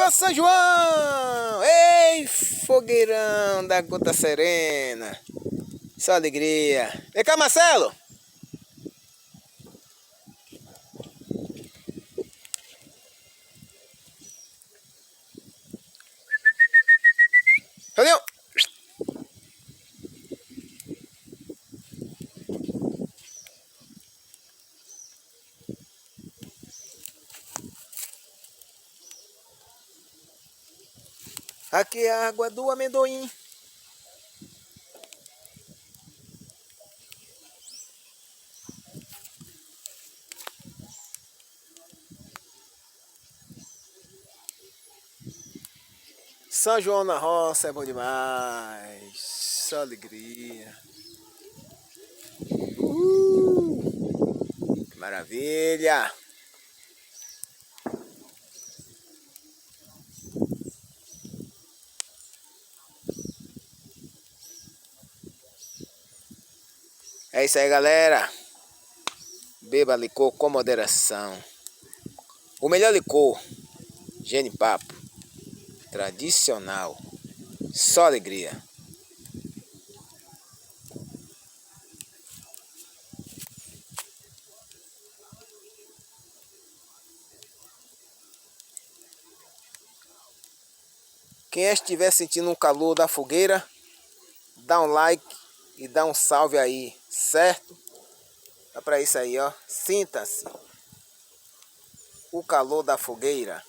Alô, São João! Ei, fogueirão da Gota Serena! Só alegria! Vem cá, Marcelo! Cadê? Aqui é a água do amendoim. São João na roça é bom demais. Só alegria. Que maravilha. É isso aí, galera. Beba licor com moderação. O melhor licor, Genipapo, tradicional, só alegria. Quem estiver sentindo um calor da fogueira, dá um like e dá um salve aí, certo? É pra isso aí, ó. Sinta-se o calor da fogueira.